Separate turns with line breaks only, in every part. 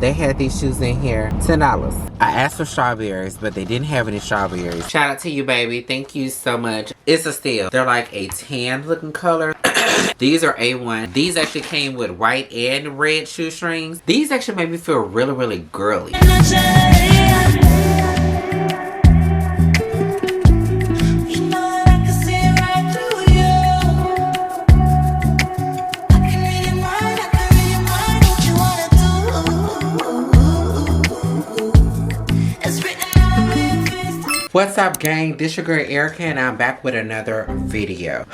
They had these shoes in here, $10. I asked for strawberries, but they didn't have any strawberries. Shout out to you, baby. Thank you so much. It's a steal. They're like a tan looking color. These are A1. These actually came with white and red shoestrings. These actually made me feel really, really girly. What's up, gang? This your girl Erica, and I'm back with another video.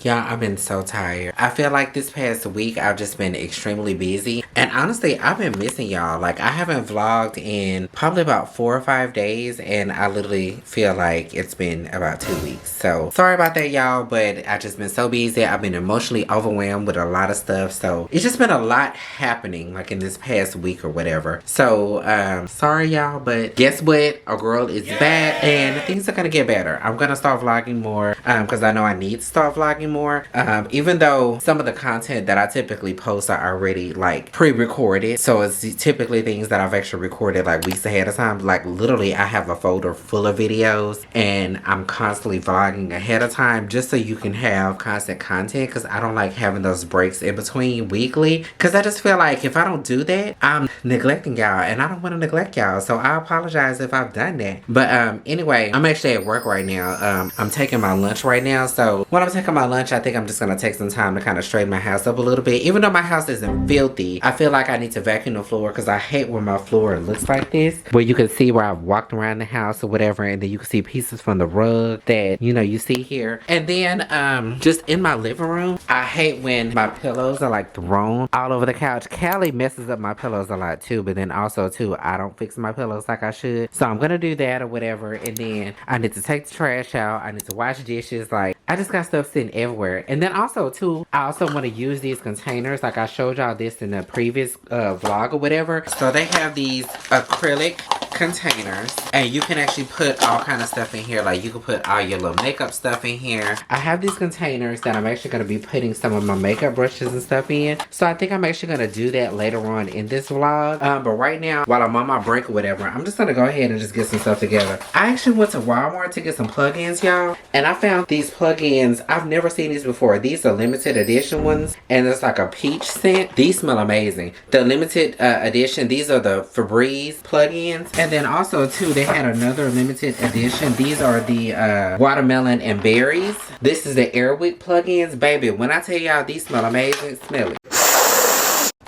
Y'all, I've been so tired. I feel like this past week I've just been extremely busy, and honestly I've been missing y'all. Like, I haven't vlogged in probably about 4 or 5 days, and I literally feel like it's been about 2 weeks. So sorry about that, y'all, but I've just been so busy. I've been emotionally overwhelmed with a lot of stuff, so it's just been a lot happening like in this past week or whatever. So sorry y'all, but guess what, our girl is back and things are gonna get better. I'm gonna start vlogging more because I know I need to start vlogging more, even though some of the content that I typically post are already like pre-recorded, so it's typically things that I've actually recorded like weeks ahead of time. Like, literally I have a folder full of videos and I'm constantly vlogging ahead of time just so you can have constant content, because I don't like having those breaks in between weekly, because I just feel like if I don't do that, I'm neglecting y'all, and I don't want to neglect y'all. So I apologize if I've done that. But anyway, I'm actually at work right now. I'm taking my lunch right now, so when I'm taking my lunch, I think I'm just gonna take some time to kind of straighten my house up a little bit. Even though my house isn't filthy, I feel like I need to vacuum the floor, because I hate when my floor looks like this, where you can see where I've walked around the house or whatever, and then you can see pieces from the rug that, you know, you see here. And then just in my living room, I hate when my pillows are like thrown all over the couch. Callie messes up my pillows a lot too, but then also too, I don't fix my pillows like I should. So I'm gonna do that or whatever, and then I need to take the trash out. I need to wash dishes. Like, I just got stuff sitting everywhere. And then also too, I also want to use these containers. Like, I showed y'all this in the previous vlog or whatever. So they have these acrylic containers, and you can actually put all kind of stuff in here. Like, you can put all your little makeup stuff in here. I have these containers that I'm actually going to be putting some of my makeup brushes and stuff in. So I think I'm actually going to do that later on in this vlog. But right now, while I'm on my break or whatever, I'm just going to go ahead and just get some stuff together. I actually went to Walmart to get some plugins, y'all, and I found these plugins. I've never seen these before. These are limited edition ones, and it's like a peach scent. These smell amazing. The limited edition, these are the Febreze plugins. And then also too, they had another limited edition. These are the watermelon and berries. This is the Airwick plugins. Baby, when I tell y'all these smell amazing, smell it.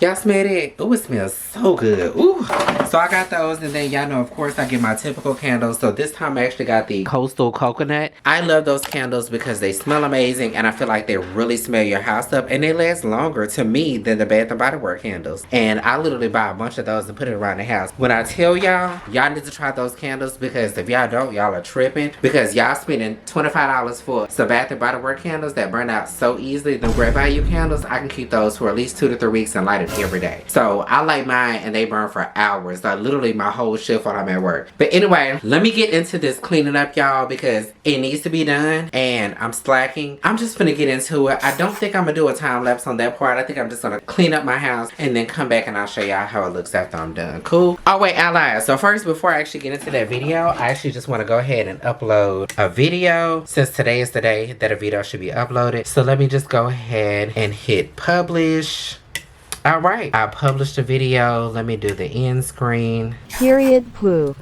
Y'all smell it? Oh, it smells so good. Ooh. So I got those, and then y'all know, of course, I get my typical candles. So this time I actually got the Coastal Coconut. I love those candles because they smell amazing, and I feel like they really smell your house up, and they last longer to me than the Bath & Body Works candles. And I literally buy a bunch of those and put it around the house. When I tell y'all, y'all need to try those candles, because if y'all don't, y'all are tripping, because y'all spending $25 for some Bath & Body Works candles that burn out so easily. The Great Value candles, I can keep those for at least 2 to 3 weeks and light it every day. So I light mine and they burn for hours, like literally my whole shift while I'm at work. But anyway, let me get into this cleaning up, y'all, because it needs to be done and I'm slacking. I'm just gonna get into it. I don't think I'm gonna do a time lapse on that part. I think I'm just gonna clean up my house and then come back and I'll show y'all how it looks after I'm done. Cool? Oh wait, I lied. So first, before I actually get into that video, I actually just want to go ahead and upload a video, since today is the day that a video should be uploaded. So let me just go ahead and hit publish. Alright, I published a video. Let me do the end screen.
Period poo.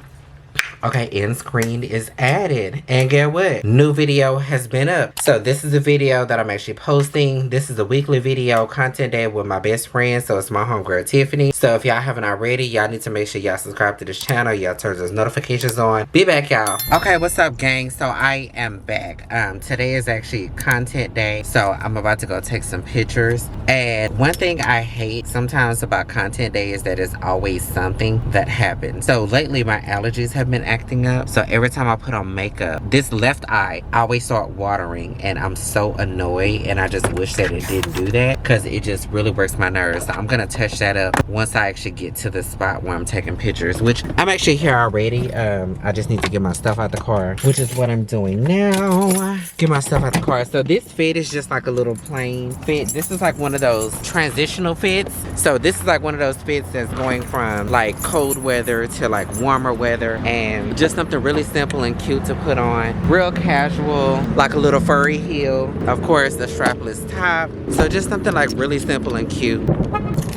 Okay, end screen is added. And get what? New video has been up. So this is a video that I'm actually posting. This is a weekly video content day with my best friend. So it's my homegirl Tiffany. So if y'all haven't already, y'all need to make sure y'all subscribe to this channel. Y'all turn those notifications on. Be back, y'all. Okay, what's up, gang? So I am back. Today is actually content day. So I'm about to go take some pictures. And one thing I hate sometimes about content day is that it's always something that happens. So lately my allergies have been acting up. So every time I put on makeup, this left eye always start watering, and I'm so annoyed, and I just wish that it didn't do that because it just really works my nerves. So I'm gonna touch that up once I actually get to the spot where I'm taking pictures, which I'm actually here already. I just need to get my stuff out the car, which is what I'm doing now. Get my stuff out the car. So this fit is just like a little plain fit. This is like one of those transitional fits. So this is like one of those fits that's going from like cold weather to like warmer weather, and just something really simple and cute to put on. Real casual, like a little furry heel. Of course, the strapless top. So just something like really simple and cute.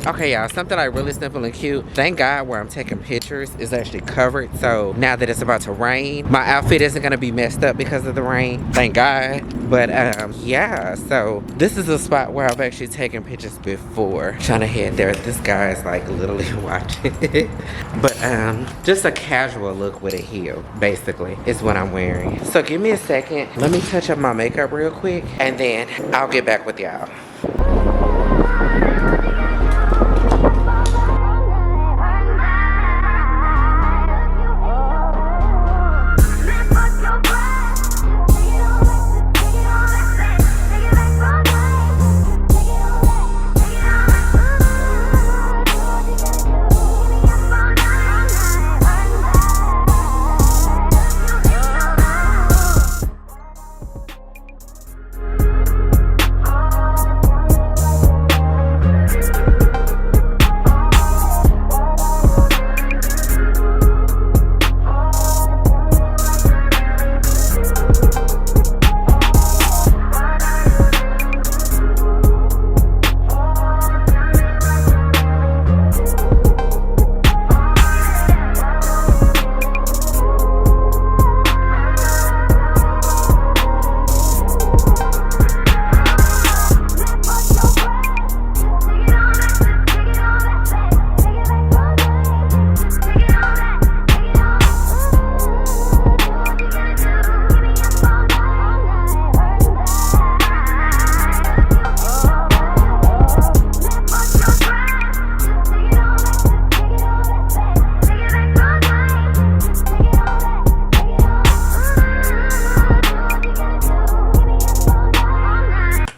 Okay, y'all, something like really simple and cute. Thank God where I'm taking pictures is actually covered. So now that it's about to rain, my outfit isn't gonna be messed up because of the rain. Thank God. But yeah, so this is a spot where I've actually taken pictures before. Trying to head there. This guy is like literally watching. But just a casual look with a heel, basically, is what I'm wearing. So give me a second. Let me touch up my makeup real quick, and then I'll get back with y'all.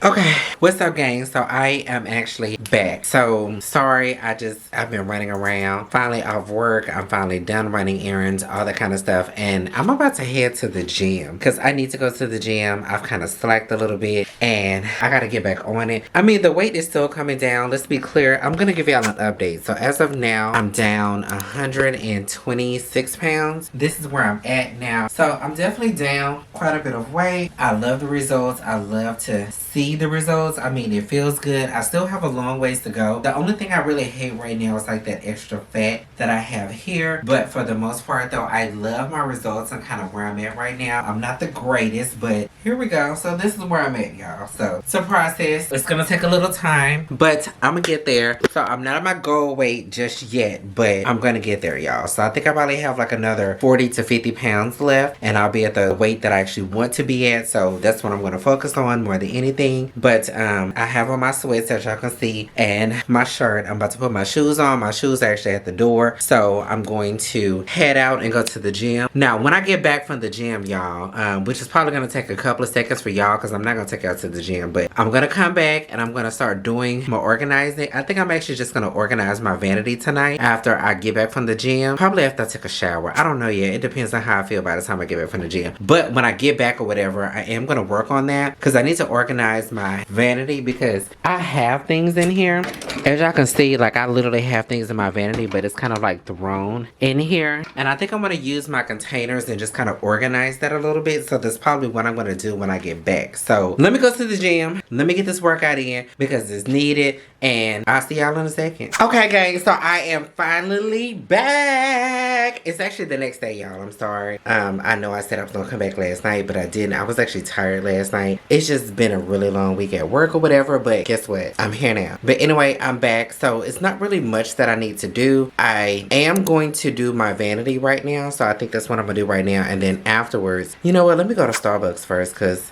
Okay, what's up, gang? So I am actually back. So sorry, I've been running around. Finally off work. I'm finally done running errands, all that kind of stuff. And I'm about to head to the gym because I need to go to the gym. I've kind of slacked a little bit and I got to get back on it. I mean, the weight is still coming down. Let's be clear. I'm going to give y'all an update. So as of now, I'm down 126 pounds. This is where I'm at now. So I'm definitely down quite a bit of weight. I love the results. I love to see the results. I mean, it feels good. I still have a long ways to go. The only thing I really hate right now is like that extra fat that I have here. But for the most part though, I love my results and kind of where I'm at right now. I'm not the greatest, but here we go. So this is where I'm at, y'all. So it's a process. It's gonna take a little time, but I'm gonna get there. So I'm not at my goal weight just yet, but I'm gonna get there, y'all. So I think I probably have like another 40 to 50 pounds left, and I'll be at the weight that I actually want to be at. So that's what I'm gonna focus on more than anything. But I have on my sweats, as y'all can see, and my shirt. I'm about to put my shoes on. My shoes are actually at the door. So I'm going to head out and go to the gym. Now, when I get back from the gym, y'all, which is probably going to take a couple of seconds for y'all because I'm not going to take y'all to the gym, but I'm going to come back and I'm going to start doing my organizing. I think I'm actually just going to organize my vanity tonight after I get back from the gym. Probably after I take a shower. I don't know yet. It depends on how I feel by the time I get back from the gym. But when I get back or whatever, I am going to work on that because I need to organize my vanity because I have things in here. As y'all can see, like I literally have things in my vanity, but it's kind of like thrown in here. And I think I'm going to use my containers and just kind of organize that a little bit. So that's probably what I'm going to do when I get back. So let me go to the gym. Let me get this workout in because it's needed. And I'll see y'all in a second. Okay, gang. So I am finally back. It's actually the next day, y'all. I'm sorry. I know I said I was going to come back last night, but I didn't. I was actually tired last night. It's just been a really long week at work or whatever. But guess what? I'm here now. But anyway, I'm back. So it's not really much that I need to do. I am going to do my vanity right now. So I think that's what I'm going to do right now. And then afterwards, you know what? Let me go to Starbucks first because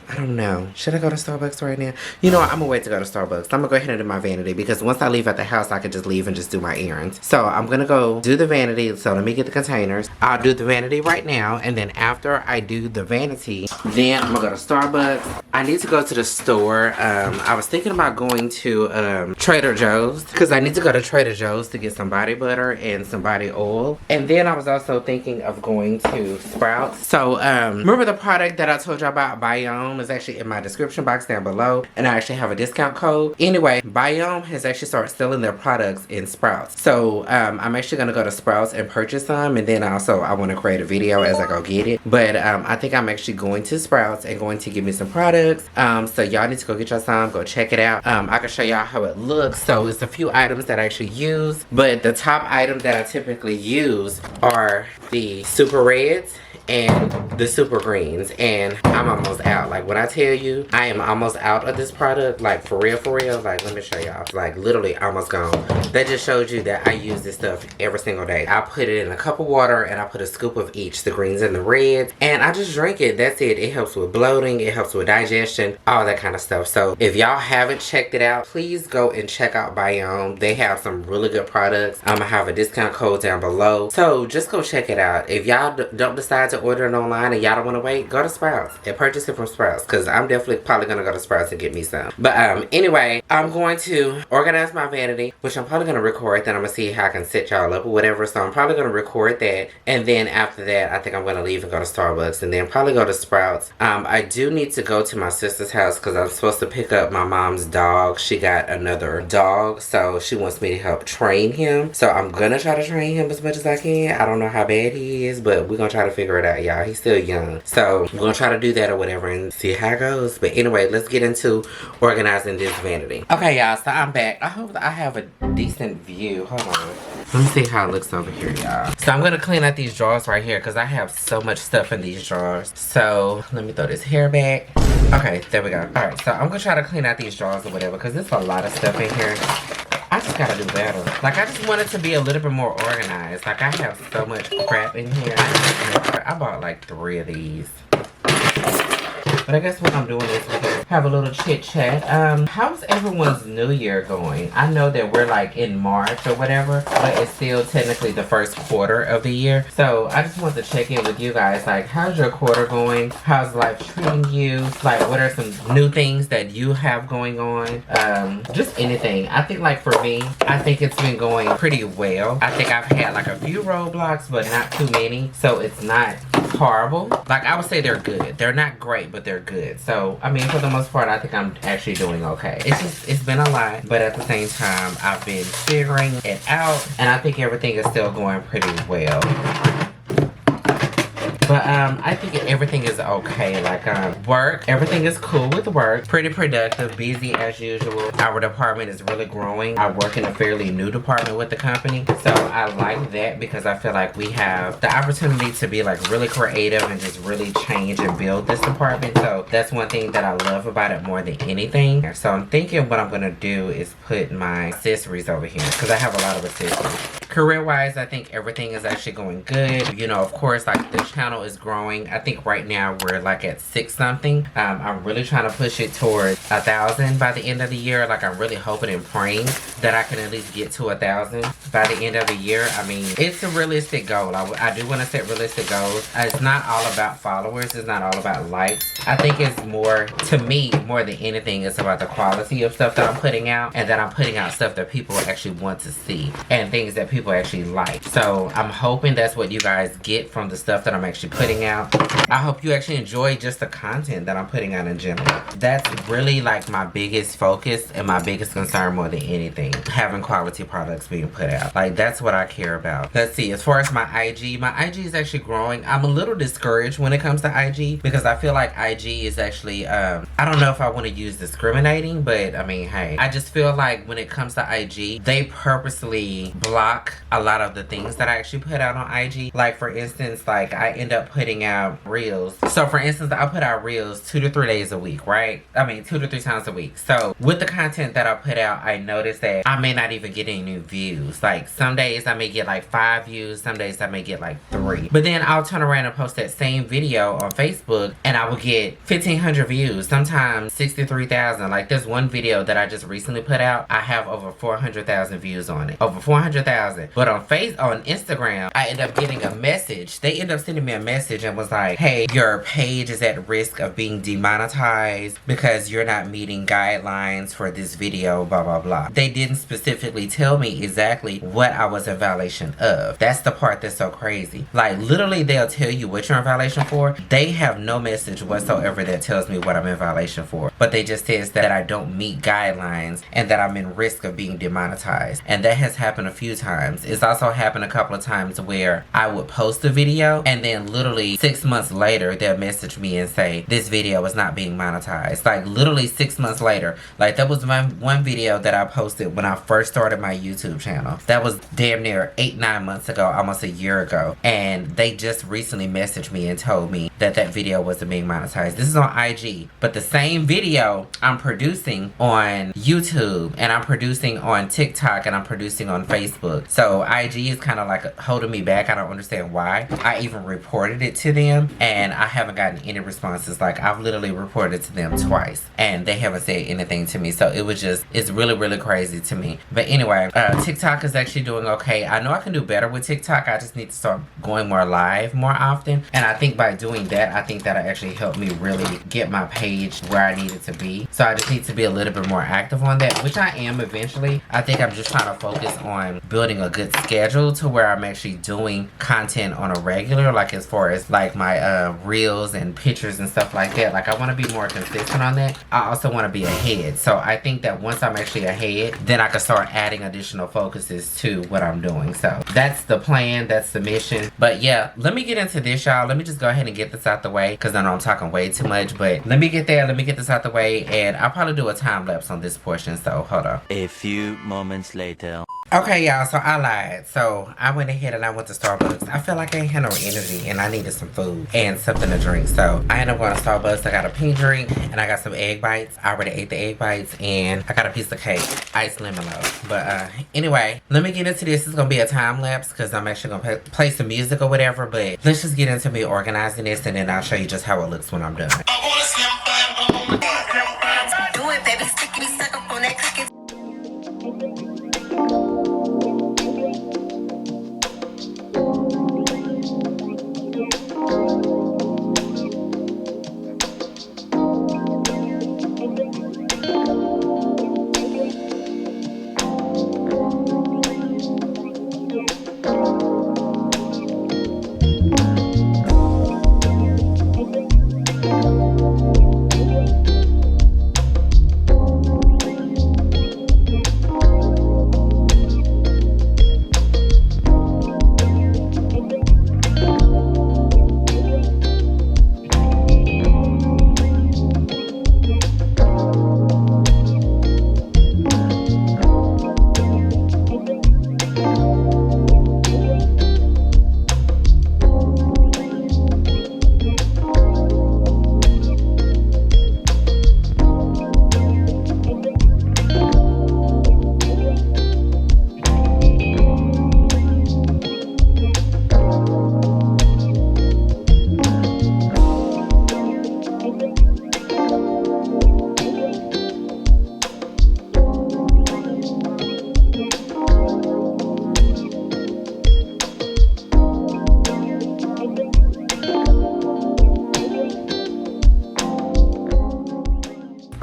I don't know. Should I go to Starbucks right now? You know what? I'm gonna wait to go to Starbucks. I'm gonna go ahead and do my vanity because once I leave at the house, I can just leave and just do my errands. So I'm gonna go do the vanity. So let me get the containers. I'll do the vanity right now. And then after I do the vanity, then I'm gonna go to Starbucks. I need to go to the store. I was thinking about going to Trader Joe's because I need to go to Trader Joe's to get some body butter and some body oil. And then I was also thinking of going to Sprouts. So remember the product that I told you about, Biome, is actually in my description box down below, and I actually have a discount code. Anyway, Biome has actually started selling their products in Sprouts. So I'm actually gonna go to Sprouts and purchase some, and then also I want to create a video as I go get it. But I think I'm actually going to Sprouts and going to get me some products. So y'all need to go get y'all some, go check it out. I can show y'all how it looks. So it's a few items that I actually use, but the top items that I typically use are the Super Reds and the Super Greens, and I'm almost out. Like when I tell you I am almost out of this product, like for real, like let me show y'all, like literally almost gone. That just shows you that I use this stuff every single day. I put it in a cup of water and I put a scoop of each, the greens and the reds, and I just drink it. That's it. It helps with bloating, it helps with digestion, all that kind of stuff. So if y'all haven't checked it out, please go and check out Biome. They have some really good products. I'm gonna have a discount code down below, so just go check it out. If y'all don't decide to order it online and y'all don't want to wait, go to Sprouts and purchase it from Sprouts, because I'm definitely probably gonna go to Sprouts and get me some. But anyway, I'm going to organize my vanity, which I'm probably gonna record. Then I'm gonna see how I can set y'all up or whatever. So I'm probably gonna record that, and then after that I think I'm gonna leave and go to Starbucks, and then probably go to Sprouts. I do need to go to my sister's house because I'm supposed to pick up my mom's dog. She got another dog, so she wants me to help train him. So I'm gonna try to train him as much as I can. I don't know how bad he is, but we're gonna try to figure it out, y'all. He's still young, so we're gonna try to do that or whatever and see how it goes. But anyway, let's get into organizing this vanity. Okay, y'all, so I'm back. I hope that I have a decent view. Hold on, let me see how it looks over here, y'all. So I'm gonna clean out these drawers right here because I have so much stuff in these drawers. So let me throw this hair back. Okay, there we go. All right, so I'm gonna try to clean out these drawers or whatever because there's a lot of stuff in here. I just gotta do better. Like, I just want it to be a little bit more organized. Like, I have so much crap in here. I bought like 3 of these. But I guess what I'm doing is have a little chit chat. How's everyone's new year going? I know that we're like in March or whatever, but it's still technically the first quarter of the year. So I just want to check in with you guys. Like, how's your quarter going? How's life treating you? Like, what are some new things that you have going on? Just anything. I think like for me, I think it's been going pretty well. I think I've had like a few roadblocks, but not too many. So it's not horrible. Like, I would say they're good. They're not great, but they're good. So I mean, for the most part, I think I'm actually doing okay. It's been a lot, but at the same time, I've been figuring it out, and I think everything is still going pretty well. But I think everything is okay. Like work, everything is cool with work. Pretty productive, busy as usual. Our department is really growing. I work in a fairly new department with the company. So I like that because I feel like we have the opportunity to be like really creative and just really change and build this department. So that's one thing that I love about it more than anything. So I'm thinking what I'm gonna do is put my accessories over here because I have a lot of accessories. Career-wise, I think everything is actually going good. You know, of course, like the channel is growing. I think right now we're like at 6 something. I'm really trying to push it towards 1,000 by the end of the year. Like, I'm really hoping and praying that I can at least get to 1,000 by the end of the year. I mean, it's a realistic goal. I do want to set realistic goals. It's not all about followers. It's not all about likes. I think it's more, to me, more than anything, it's about the quality of stuff that I'm putting out, and that I'm putting out stuff that people actually want to see and things that people actually like. So I'm hoping that's what you guys get from the stuff that I'm actually putting out. I hope you actually enjoy just the content that I'm putting out in general. That's really like my biggest focus and my biggest concern more than anything. Having quality products being put out. Like, that's what I care about. Let's see, as far as my IG is actually growing. I'm a little discouraged when it comes to IG because I feel like IG is actually, I don't know if I want to use discriminating, but I mean, hey, I just feel like when it comes to IG, they purposely block a lot of the things that I actually put out on IG. Like, for instance, like I end up putting out reels. So for instance, I put out reels 2 to 3 days a week, right? I mean, 2 to or 3 times a week. So with the content that I put out, I noticed that I may not even get any new views. Like some days I may get like 5 views, some days I may get like 3. But then I'll turn around and post that same video on Facebook and I will get 1,500 views, sometimes 63,000. Like there's one video that I just recently put out, I have over 400,000 views on it. Over 400,000. But on Instagram, I end up getting a message. They end up sending me a message and was like, hey, your page is at risk of being demonetized because you're not meeting guidelines for this video, blah, blah, blah. They didn't specifically tell me exactly what I was in violation of. That's the part that's so crazy. Like literally they'll tell you what you're in violation for. They have no message whatsoever that tells me what I'm in violation for. But they just says that I don't meet guidelines and that I'm in risk of being demonetized. And that has happened a few times. It's also happened a couple of times where I would post a video and then literally 6 months later they'll message me and say this video is not being monetized. Like literally 6 months later. Like that was one video that I posted when I first started my YouTube channel. That was damn near 8-9 months ago, almost a year ago. And they just recently messaged me and told me that that video wasn't being monetized. This is on IG, but the same video I'm producing on YouTube and I'm producing on TikTok and I'm producing on Facebook. So IG is kind of like holding me back. I don't understand why. I even reported it to them and I haven't gotten any responses. Like I've literally reported it to them twice and they haven't said anything to me. So it was just, it's really, really crazy to me. But anyway, TikTok is actually doing okay. I know I can do better with TikTok. I just need to start going more live more often. And I think by doing that, I think that'll actually help me really get my page where I need it to be. So I just need to be a little bit more active on that, which I am eventually. I think I'm just trying to focus on building a good schedule to where I'm actually doing content on a regular, like as far as like my reels and pictures and stuff like that. Like I want to be more consistent on that. I also want to be ahead. So I think that once I'm actually ahead, then I can start adding additional focuses to what I'm doing. So that's the plan, that's the mission. But yeah, let me get into this, y'all. Let me just go ahead and get this out the way because I know I'm talking way too much, but let me get there, let me get this out the way, and I'll probably do a time lapse on this portion. So hold on.
A few moments later.
Okay, y'all, so I lied. So I went ahead and I went to Starbucks. I feel like I ain't had no energy and I needed some food and something to drink. So I ended up going to Starbucks. I got a pink drink and I got some egg bites. I already ate the egg bites and I got a piece of cake, iced lemon loaf. But anyway, let me get into this. It's gonna be a time lapse because I'm actually gonna play some music or whatever. But let's just get into me organizing this and then I'll show you just how it looks when I'm done.
Do it, baby, stick me, suck up on that cookie.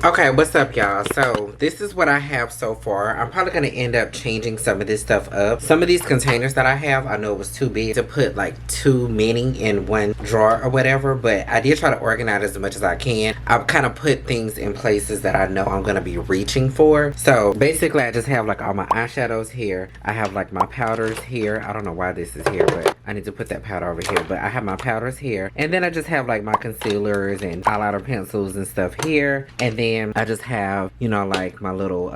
Okay, what's up, y'all? So this is what I have so far. I'm probably gonna end up changing some of this stuff up. Some of these containers that I have, I know it was too big to put like too many in one drawer or whatever, but I did try to organize as much as I can. I've kind of put things in places that I know I'm gonna be reaching for. So basically I just have like all my eyeshadows here. I have like my powders here. I don't know why this is here, but I need to put that powder over here. But I have my powders here. And then I just have like my concealers and highlighter pencils and stuff here. And then then I just have, you know, like my little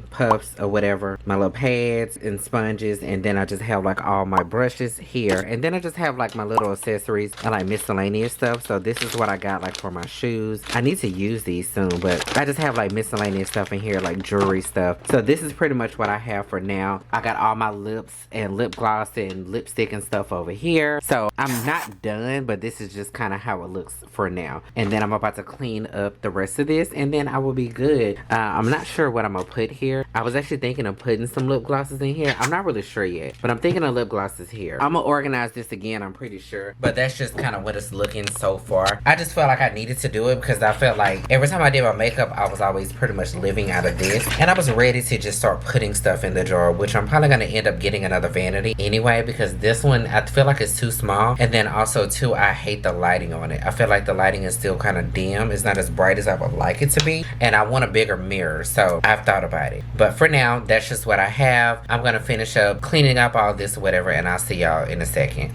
puffs or whatever, my little pads and sponges, and then I just have like all my brushes here, and then I just have like my little accessories and like miscellaneous stuff. So this is what I got like for my shoes. I need to use these soon, but I just have like miscellaneous stuff in here, like jewelry stuff. So this is pretty much what I have for now. I got all my lips and lip gloss and lipstick and stuff over here. So I'm not done, but this is just kind of how it looks for now. And then I'm about to clean up the rest of this, and then I will be good. I'm not sure what I'm gonna put here. I was actually thinking of putting some lip glosses in here. I'm not really sure yet, but I'm thinking of lip glosses here. I'm gonna organize this again, I'm pretty sure, but that's just kind of what it's looking so far. I just felt like I needed to do it because I felt like every time I did my makeup, I was always pretty much living out of this, and I was ready to just start putting stuff in the drawer, which I'm probably gonna end up getting another vanity anyway, because this one I feel like it's too small, and then also too, I hate the lighting on it. I feel like the lighting is still kind of dim. It's not as bright as I would like it to be, and I want a bigger mirror, so I've thought about it. But for now, that's just what I have. I'm gonna finish up cleaning up all this or whatever, and I'll see y'all in a second.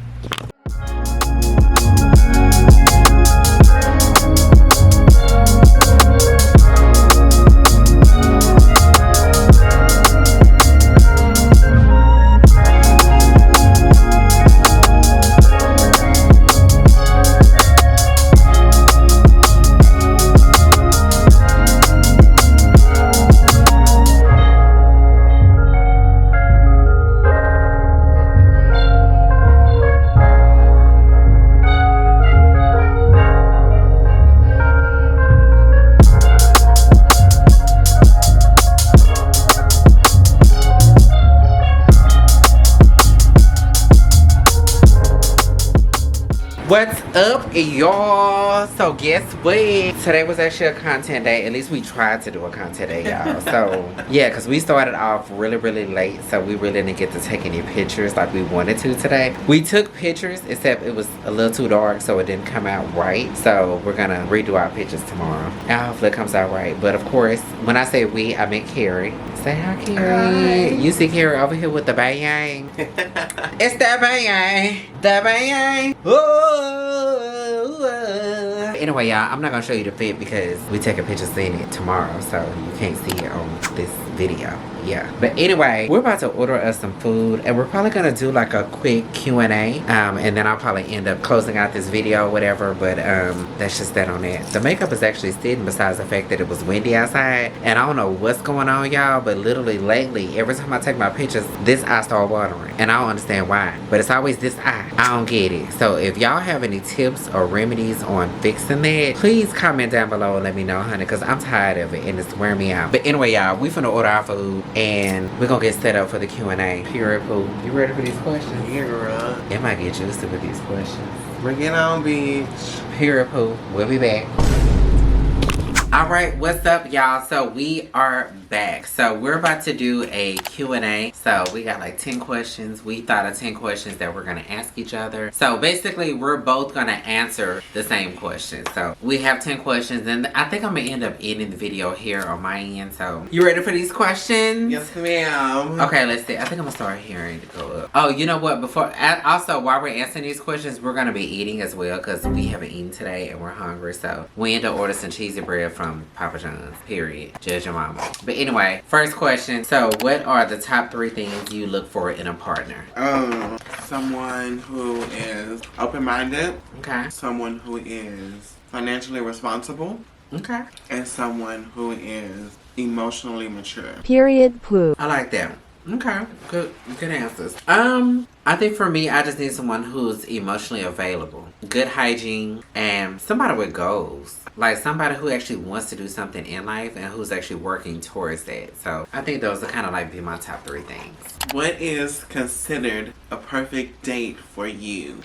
What's up, y'all? So guess what? Today was actually a content day. At least we tried to do a content day, y'all. So yeah, because we started off really late, so we really didn't get to take any pictures like we wanted to today. We took pictures, except it was a little too dark, so it didn't come out right. So we're gonna redo our pictures tomorrow, and hopefully it comes out right. But of course, when I say we, I meant Carrie. Say hi, Carrie. Hi. You see Carrie over here with the bang. It's the bang. The bang. Anyway, y'all, I'm not gonna show you the fit because we taking pictures in it tomorrow, so you can't see it on this video. Yeah, but anyway, we're about to order us some food, and we're probably gonna do like a quick Q&A, and then I'll probably end up closing out this video or whatever. But that's just that on that. The makeup is actually sitting, besides the fact that it was windy outside, and I don't know what's going on, y'all, but literally lately, every time I take my pictures, this eye start watering, and I don't understand why, but it's always this eye. I don't get it. So if y'all have any tips or remedies on fixing that, please comment down below and let me know, honey, because I'm tired of it and it's wearing me out. But anyway, y'all, we finna order our food, and we're gonna get set up for the Q&A. Period, Pooh. You ready for these questions?
Yeah, girl.
It might get juicy with these questions.
Bring it on, bitch.
Period, Pooh. We'll be back. Alright, what's up, y'all? So we are back. So we're about to do a Q&A. So we got like 10 questions. We thought of 10 questions that we're going to ask each other. So basically, we're both going to answer the same question. So we have 10 questions, and I think I'm going to end up ending the video here on my end. So you ready for these questions?
Yes, ma'am.
Okay, let's see. I think I'm going to start hearing to go up. Oh, you know what? Also, while we're answering these questions, we're going to be eating as well because we haven't eaten today and we're hungry. So we end up ordering some cheesy bread from Papa John's, period. Judge your mama. But anyway, first question. So what are the top 3 things you look for in a partner?
Someone who is open-minded.
Okay.
Someone who is financially responsible.
Okay.
And someone who is emotionally mature.
Period, Pooh.
I like that. Okay. Good answers. I think for me, I just need someone who's emotionally available, good hygiene, and somebody with goals. Like somebody who actually wants to do something in life and who's actually working towards that. So I think those are kind of like be my top 3 things.
What is considered a perfect date for you?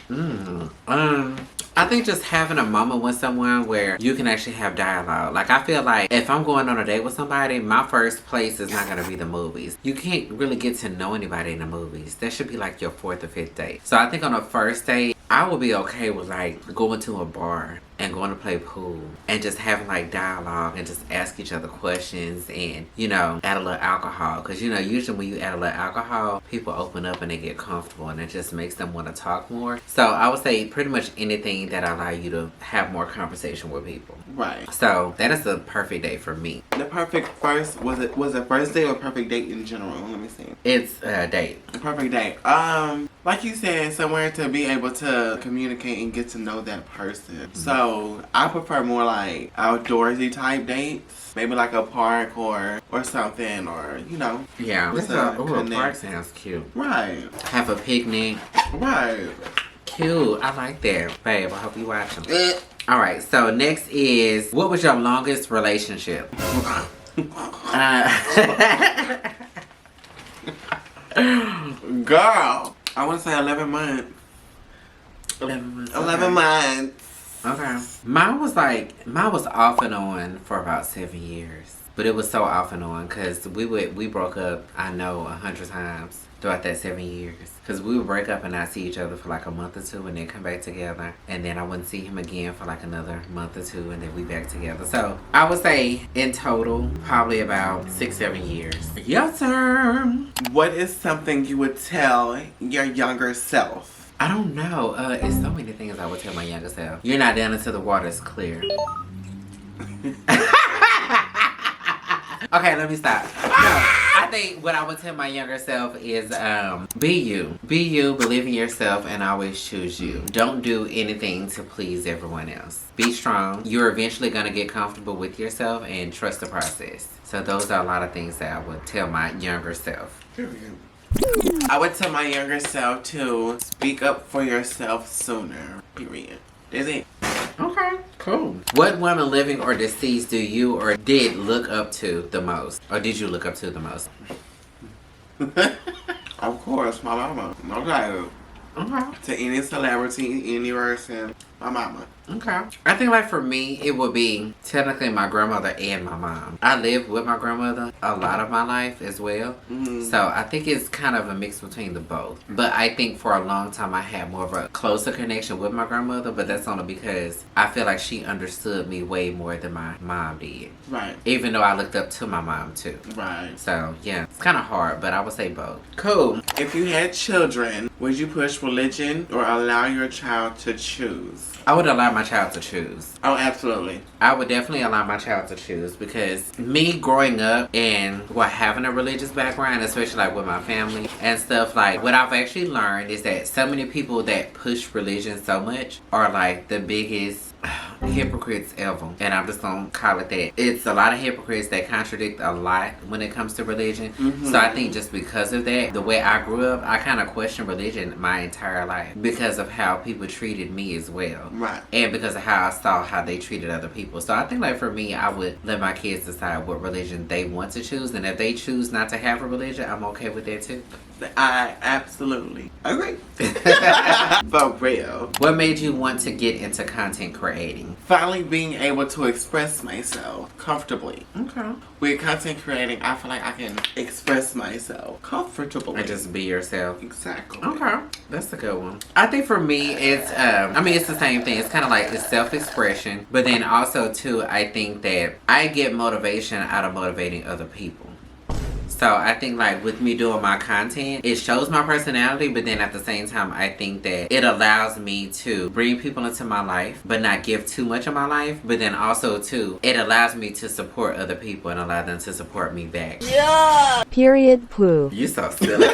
I think just having a moment with someone where you can actually have dialogue. Like I feel like if I'm going on a date with somebody, my first place is not going to be the movies. You can't really get to know anybody in the movies. That should be like your 4th or 5th date. So I think on a first date, I would be okay with like going to a bar and going to play pool and just having like dialogue and just ask each other questions and, you know, add a little alcohol. Because, you know, usually when you add a little alcohol, people open up and they get comfortable and it just makes them want to talk more. So I would say pretty much anything that allow you to have more conversation with people.
Right.
So that is the perfect day for me.
The perfect first, was it first date or perfect date in general? Let me see.
It's a date.
The perfect date. Like you said, somewhere to be able to communicate and get to know that person. So I prefer more like outdoorsy type dates. Maybe like a park or something, or you know.
Yeah.
Just
A
connect.
park sounds cute.
Right.
Have a picnic.
Right.
Cute. I like that. Babe, I hope you watch them. Alright, so next is, what was your longest relationship?
Girl, I want to say 11 months.
11 months.
11 months.
Okay. Mine was off and on for about 7 years. But it was so off and on because we broke up, I know, 100 times throughout that 7 years. Because we would break up and not see each other for like a month or two and then come back together. And then I wouldn't see him again for like another month or two and then we back together. So I would say in total, probably about 6-7 years. Your turn.
What is something you would tell your younger self?
I don't know. It's so many things I would tell my younger self. You're not down until the water's clear. Okay, let me stop. No, I think what I would tell my younger self is be you. Be you, believe in yourself, and always choose you. Don't do anything to please everyone else. Be strong. You're eventually going to get comfortable with yourself and trust the process. So those are a lot of things that I would tell my younger self.
I would tell my younger self to speak up for yourself sooner. Period. That's it.
Okay, cool. What woman, living or deceased, do you or did look up to the most? Or did you look up to the most?
Of course, my mama. Okay.
Okay.
To any celebrity, any person, my mama.
Okay. I think like for me, it would be technically my grandmother and my mom. I lived with my grandmother a lot of my life as well.
Mm-hmm.
So I think it's kind of a mix between the both. But I think for a long time I had more of a closer connection with my grandmother, but that's only because I feel like she understood me way more than my mom did.
Right.
Even though I looked up to my mom too.
Right.
So yeah, it's kind of hard, but I would say both. Cool.
If you had children, would you push religion or allow your child to choose?
I would allow my child to choose.
Oh, absolutely.
I would definitely allow my child to choose because me growing up and having a religious background, especially like with my family and stuff, like what I've actually learned is that so many people that push religion so much are like the biggest hypocrites ever. And I'm just gonna call it that. It's a lot of hypocrites that contradict a lot when it comes to religion.
Mm-hmm.
So I think just because of that, the way I grew up, I kind of questioned religion my entire life because of how people treated me as well.
Right.
And because of how I saw how they treated other people. So I think like for me, I would let my kids decide what religion they want to choose. And if they choose not to have a religion, I'm okay with that too.
I absolutely agree. For real.
What made you want to get into content creating?
Finally being able to express myself comfortably.
Okay.
With content creating, I feel like I can express myself comfortably.
And just be yourself.
Exactly.
Okay, that's a good one. I think for me, it's it's the same thing. It's kind of like it's self-expression, but then also too, I think that I get motivation out of motivating other people. So I think like with me doing my content, it shows my personality, but then at the same time, I think that it allows me to bring people into my life, but not give too much of my life. But then also too, it allows me to support other people and allow them to support me back.
Period poo.
You so silly.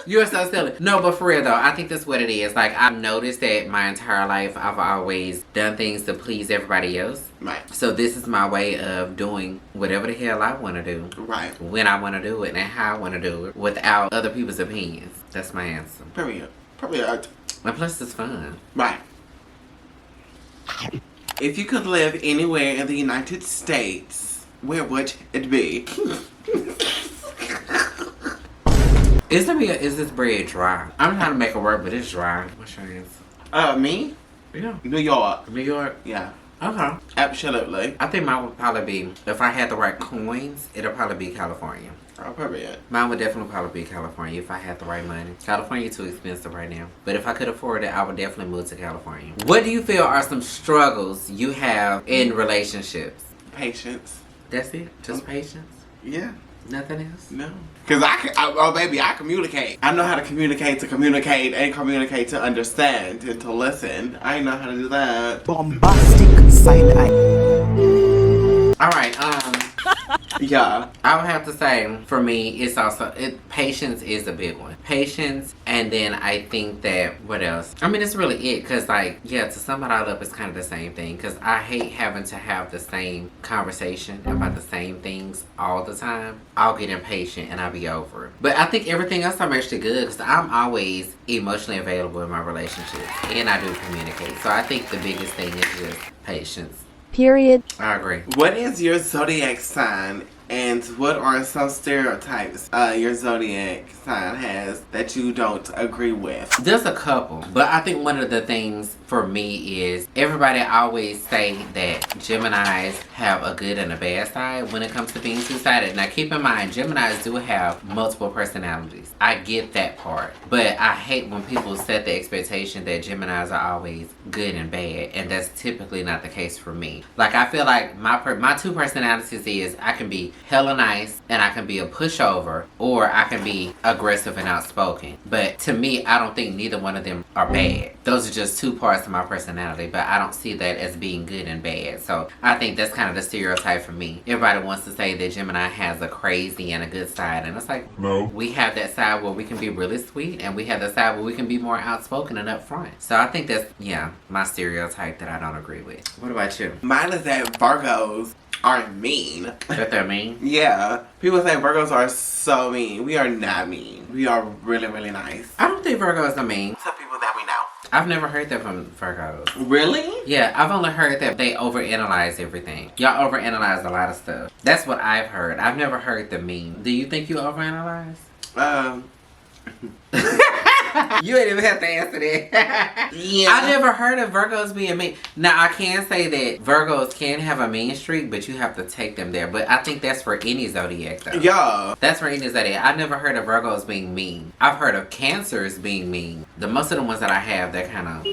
You're so silly. No, but for real though, I think that's what it is. Like I've noticed that my entire life, I've always done things to please everybody else.
Right.
So this is my way of doing whatever the hell I want to do.
Right.
When I want to do it and how I want to do it without other people's opinions. That's my answer.
Period. Period.
And plus it's fun.
Right. If you could live anywhere in the United States, where would it be?
Is this bread dry? I'm trying to make it work, but it's dry. What's your answer?
Me?
Yeah.
New York.
New York?
Yeah.
Okay.
Absolutely.
I think mine would probably be, if I had the right coins, it'll probably be California.
I'll probably it.
Mine would definitely probably be California if I had the right money. California too expensive right now. But if I could afford it, I would definitely move to California. What do you feel are some struggles you have in relationships?
Patience.
That's it? Just patience?
Yeah.
Nothing else?
No. Because oh baby, I communicate. I know how to communicate and communicate to understand and to listen. I know how to do that.
Bombastic side eye.
Alright,
Yeah.
I would have to say, for me, it's also, patience is a big one. Patience, and then I think that, what else? I mean, it's really it, because, like, yeah, to sum it all up, it's kind of the same thing, because I hate having to have the same conversation about the same things all the time. I'll get impatient, and I'll be over it. But I think everything else I'm actually good, because I'm always emotionally available in my relationships, and I do communicate. So I think the biggest thing is just patience.
Period.
I agree.
What is your zodiac sign, and what are some stereotypes your zodiac sign has that you don't agree with?
There's a couple, but I think one of the things for me is everybody always say that Geminis have a good and a bad side when it comes to being two-sided. Now keep in mind, Geminis do have multiple personalities. I get that part, but I hate when people set the expectation that Geminis are always good and bad, and that's typically not the case for me. Like, I feel like my two personalities is I can be hella nice and I can be a pushover, or I can be aggressive and outspoken. But to me, I don't think neither one of them are bad. Those are just two parts of my personality, but I don't see that as being good and bad. So I think that's kind of the stereotype for me. Everybody wants to say that Gemini has a crazy and a good side, and it's like, no. We have that side where we can be really sweet, and we have the side where we can be more outspoken and upfront. So I think that's, yeah, my stereotype that I don't agree with. What about you?
Mine is that Virgos are mean.
That they're mean?
Yeah. People say Virgos are so mean. We are not mean. We are really, really nice.
I don't think Virgos are mean.
To people that we know.
I've never heard that from Virgos.
Really?
Yeah, I've only heard that they overanalyze everything. Y'all overanalyze a lot of stuff. That's what I've heard. I've never heard the mean. Do you think you overanalyze? You ain't even have to answer that.
Yeah.
I never heard of Virgos being mean. Now, I can say that Virgos can have a mean streak, but you have to take them there. But I think that's for any zodiac, though.
Yeah.
That's for any zodiac. I never heard of Virgos being mean. I've heard of Cancers being mean. Most of the ones that I have, they're kind of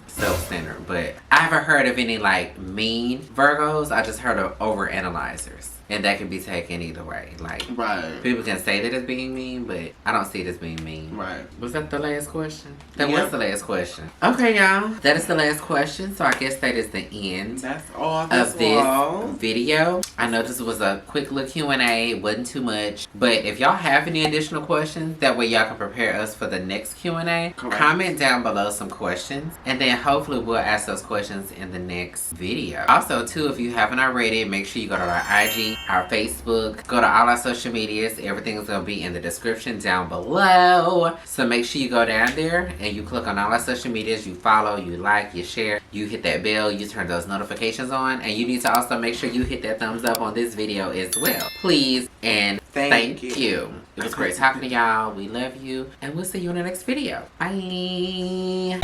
self-centered. But I haven't heard of any, like, mean Virgos. I just heard of overanalyzers. And that can be taken either way. Like,
right.
People can say that it's being mean, but I don't see it as being mean.
Right.
Was that the last question? That was the last question. Okay, y'all. That is the last question. So I guess that is the end
That's all
of this video. I know this was a quick little Q&A. It wasn't too much. But if y'all have any additional questions, that way y'all can prepare us for the next Q&A. Comment down below some questions. And then hopefully we'll ask those questions in the next video. Also, too, if you haven't already, make sure you go to our IG, our Facebook, go to all our social medias. Everything's gonna be in the description down below. So make sure you go down there and you click on all our social medias. You follow, you like, you share, you hit that bell, you turn those notifications on, and you need to also make sure you hit that thumbs up on this video as well. Please and thank you. It was great talking to y'all. We love you, and we'll see you in the next video. Bye.